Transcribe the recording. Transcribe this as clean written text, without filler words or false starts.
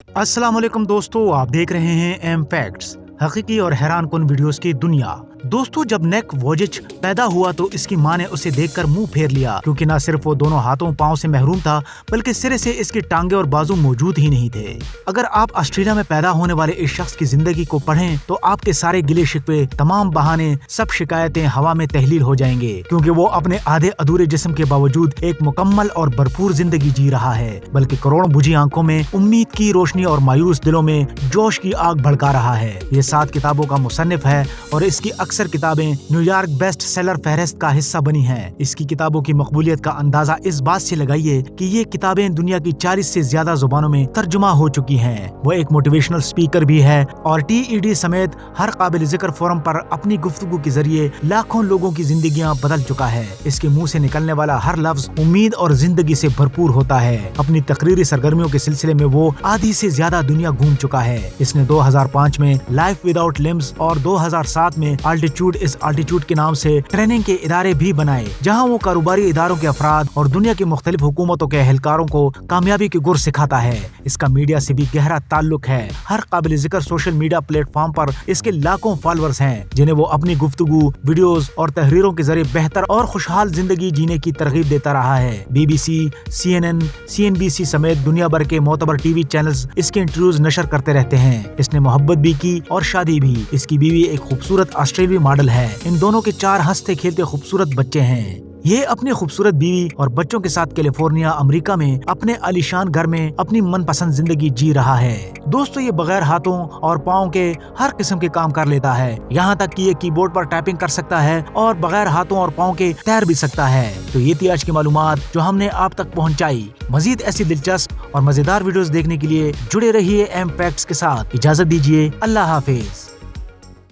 अस्सलाम वालेकुम दोस्तों, आप देख रहे हैं एम फैक्ट्स, हकीकी और हैरान कुन वीडियोस की दुनिया। दोस्तों, जब नेक वोजिच पैदा हुआ तो इसकी मां ने उसे देखकर मुंह फेर लिया, क्योंकि न सिर्फ वो दोनों हाथों पांव से महरूम था, बल्कि सिरे से इसकी टांगे और बाजू मौजूद ही नहीं थे। अगर आप ऑस्ट्रेलिया में पैदा होने वाले इस शख्स की जिंदगी को पढ़ें तो आपके सारे गिले शिकवे, तमाम बहाने, सब शिकायतें हवा में तहलील हो जाएंगे, क्योंकि वो अपने आधे अधूरे जिस्म के बावजूद एक मुकम्मल और भरपूर जिंदगी जी रहा है, बल्कि करोड़ों बुझी आंखों में उम्मीद की रोशनी और मायूस दिलों में जोश की आग भड़का रहा है। ये 7 किताबों का मुसन्निफ है और इसकी अक्सर किताबें न्यूयॉर्क बेस्ट सेलर फहरिस्त का हिस्सा बनी हैं। इसकी किताबों की मकबूलियत का अंदाजा इस बात से लगाइए कि ये किताबें दुनिया की 40 से ज्यादा जुबानों में तर्जुमा हो चुकी हैं। वो एक मोटिवेशनल स्पीकर भी है और TED समेत हर काबिल जिक्र फोरम पर अपनी गुफ्तगू के जरिए लाखों लोगों की जिंदगियां बदल चुका है। इसके मुंह से निकलने वाला हर लफ्ज उम्मीद और जिंदगी से भरपूर होता है। अपनी तकरीरी सरगर्मियों के सिलसिले में वो आधी से ज्यादा दुनिया घूम चुका है। इसने 2005 में लाइफ विदाउट लिम्स और 2007 में अल्टीट्यूड इज अल्टीट्यूड के नाम से ट्रेनिंग के इदारे भी बनाए, जहां वो कारोबारी इदारों के अफराद और दुनिया की मुख्तलिफ हुकूमतों के एहलकारों को कामयाबी के गुर सिखाता है। इसका मीडिया से भी गहरा ताल्लुक है। हर काबिल जिक्र सोशल मीडिया प्लेटफॉर्म पर इसके लाखों फॉलोअर्स हैं, जिन्हें वो अपनी गुफ्तगू, वीडियोस और तहरीरों के जरिए बेहतर और खुशहाल जिंदगी जीने की तरगीब देता रहा है। BBC, CNN, CNBC समेत दुनिया भर के मोतबर TV चैनल्स इसके इंटरव्यूज नशर करते रहते हैं। इसने मोहब्बत भी की और शादी भी। इसकी बीवी एक खूबसूरत ऑस्ट्रेलियाई मॉडल है। इन दोनों के 4 हंसते खेलते खूबसूरत बच्चे हैं। ये अपनी खूबसूरत बीवी और बच्चों के साथ कैलिफोर्निया, अमेरिका में अपने आलीशान घर में अपनी मनपसंद जिंदगी जी रहा है। दोस्तों, ये बगैर हाथों और पाँव के हर किस्म के काम कर लेता है, यहाँ तक कि ये कीबोर्ड पर टाइपिंग कर सकता है और बगैर हाथों और पाँव के तैर भी सकता है। तो ये थी आज की मालूमात जो हमने आप तक पहुँचाई। मजीद ऐसी दिलचस्प और मजेदार वीडियोस देखने के लिए जुड़े रहिए एम फैक्ट्स के साथ। इजाजत दीजिए, अल्लाह हाफिज।